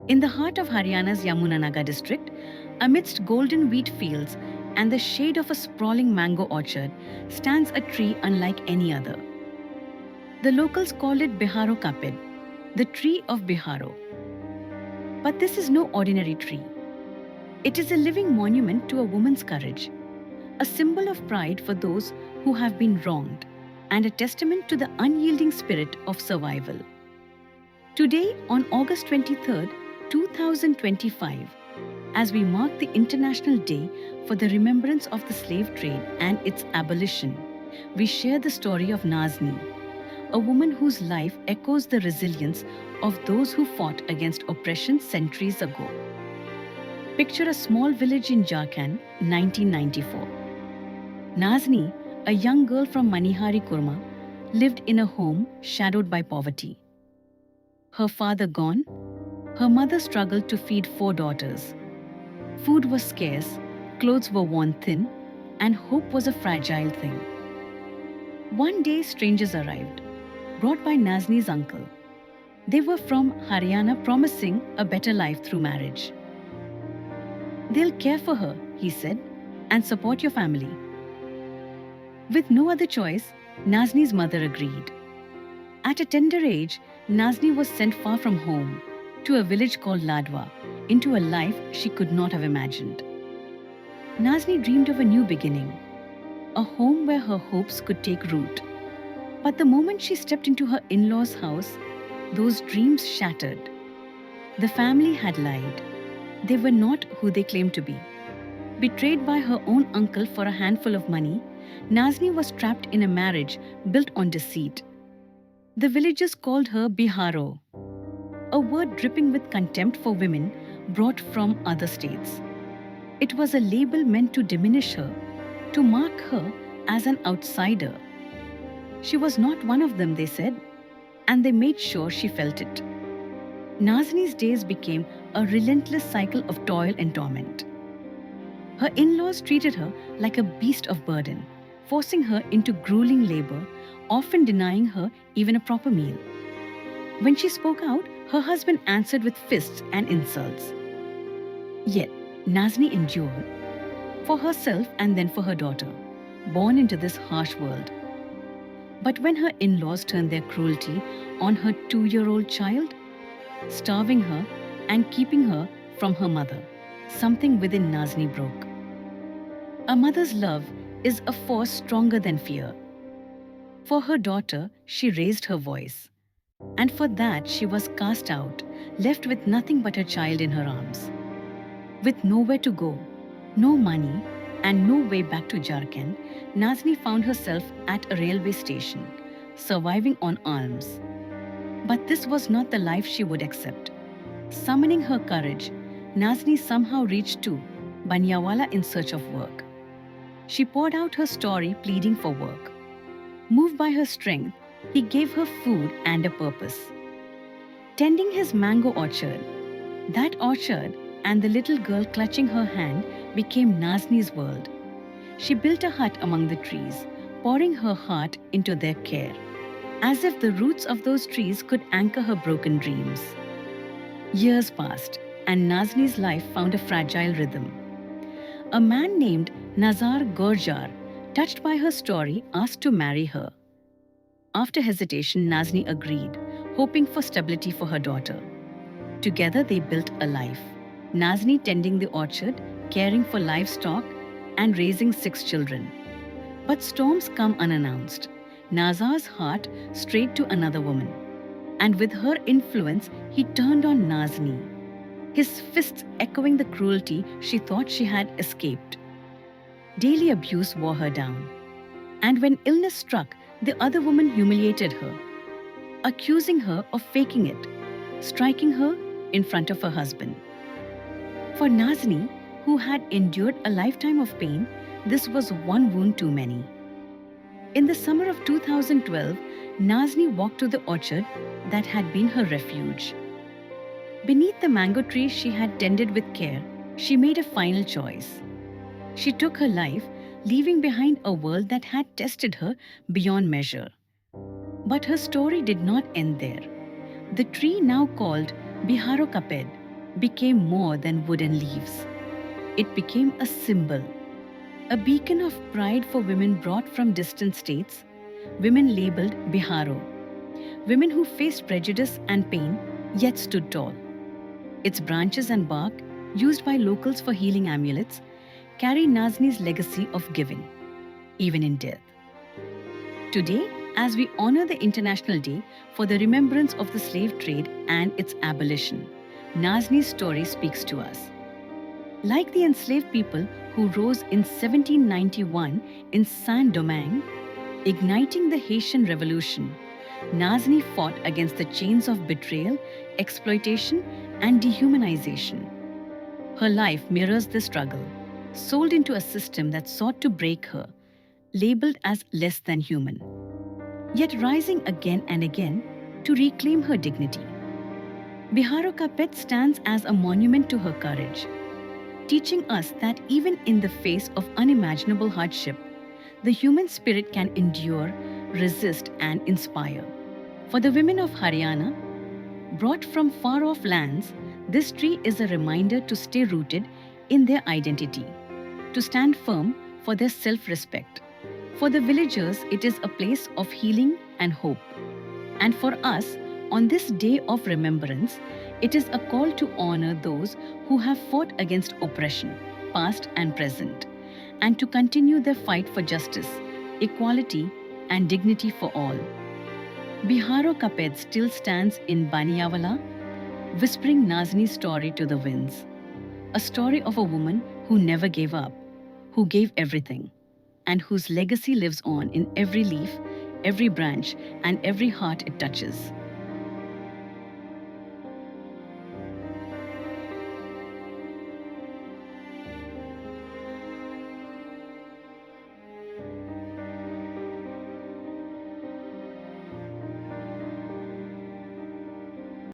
In the heart of Haryana's Yamunanagar district, amidst golden wheat fields and the shade of a sprawling mango orchard, stands a tree unlike any other. The locals call it Biharo Kapid, the tree of Biharo. But this is no ordinary tree. It is a living monument to a woman's courage, a symbol of pride for those who have been wronged, and a testament to the unyielding spirit of survival. Today, on August 23rd, 2025, as we mark the International Day for the Remembrance of the Slave Trade and its abolition, we share the story of Nazni, a woman whose life echoes the resilience of those who fought against oppression centuries ago. Picture a small village in Jharkhand, 1994. Nazni, a young girl from Manihari Kurma, lived in a home shadowed by poverty. Her father gone, her mother struggled to feed 4 daughters. Food was scarce, clothes were worn thin, and hope was a fragile thing. One day, strangers arrived, brought by Nazni's uncle. They were from Haryana, promising a better life through marriage. "They'll care for her," he said, "and support your family." With no other choice, Nazni's mother agreed. At a tender age, Nazni was sent far from home, to a village called Ladwa, into a life she could not have imagined. Nazni dreamed of a new beginning, a home where her hopes could take root. But the moment she stepped into her in-laws' house, those dreams shattered. The family had lied. They were not who they claimed to be. Betrayed by her own uncle for a handful of money, Nazni was trapped in a marriage built on deceit. The villagers called her Biharo, a word dripping with contempt for women brought from other states. It was a label meant to diminish her, to mark her as an outsider. She was not one of them, they said, and they made sure she felt it. Nazni's days became a relentless cycle of toil and torment. Her in-laws treated her like a beast of burden, forcing her into grueling labor, often denying her even a proper meal. When she spoke out, her husband answered with fists and insults. Yet, Nazni endured, for herself and then for her daughter, born into this harsh world. But when her in-laws turned their cruelty on her 2-year-old child, starving her and keeping her from her mother, something within Nazni broke. A mother's love is a force stronger than fear. For her daughter, she raised her voice. And for that, she was cast out, left with nothing but her child in her arms. With nowhere to go, no money, and no way back to Jharkhand, Nazni found herself at a railway station, surviving on alms. But this was not the life she would accept. Summoning her courage, Nazni somehow reached to Banyawala in search of work. She poured out her story, pleading for work. Moved by her strength, he gave her food and a purpose. Tending his mango orchard, that orchard and the little girl clutching her hand became Nazni's world. She built a hut among the trees, pouring her heart into their care, as if the roots of those trees could anchor her broken dreams. Years passed, and Nazni's life found a fragile rhythm. A man named Nazar Gorjar, touched by her story, asked to marry her. After hesitation, Nazni agreed, hoping for stability for her daughter. Together they built a life, Nazni tending the orchard, caring for livestock, and raising 6 children. But storms come unannounced. Nazar's heart strayed to another woman, and with her influence, he turned on Nazni, his fists echoing the cruelty she thought she had escaped. Daily abuse wore her down, and when illness struck, the other woman humiliated her, accusing her of faking it, striking her in front of her husband. For Nazni, who had endured a lifetime of pain, this was one wound too many. In the summer of 2012, Nazni walked to the orchard that had been her refuge. Beneath the mango tree she had tended with care, she made a final choice. She took her life, leaving behind a world that had tested her beyond measure. But her story did not end there. The tree now called Biharo Kaped became more than wooden leaves. It became a symbol, a beacon of pride for women brought from distant states, women labeled Biharo, women who faced prejudice and pain yet stood tall. Its branches and bark, used by locals for healing amulets, carry Nazni's legacy of giving, even in death. Today, as we honor the International Day for the remembrance of the slave trade and its abolition, Nazni's story speaks to us. Like the enslaved people who rose in 1791 in Saint-Domingue, igniting the Haitian Revolution, Nazni fought against the chains of betrayal, exploitation, and dehumanization. Her life mirrors the struggle, sold into a system that sought to break her, labeled as less than human, yet rising again and again to reclaim her dignity. Biharo Ka Pet stands as a monument to her courage, teaching us that even in the face of unimaginable hardship, the human spirit can endure, resist, and inspire. For the women of Haryana, brought from far-off lands, this tree is a reminder to stay rooted in their identity, to stand firm for their self-respect. For the villagers, it is a place of healing and hope. And for us, on this day of remembrance, it is a call to honor those who have fought against oppression, past and present, and to continue their fight for justice, equality, and dignity for all. Biharo Ka Pet still stands in Baniawala, whispering Nazni's story to the winds. A story of a woman who never gave up, who gave everything, and whose legacy lives on in every leaf, every branch, and every heart it touches.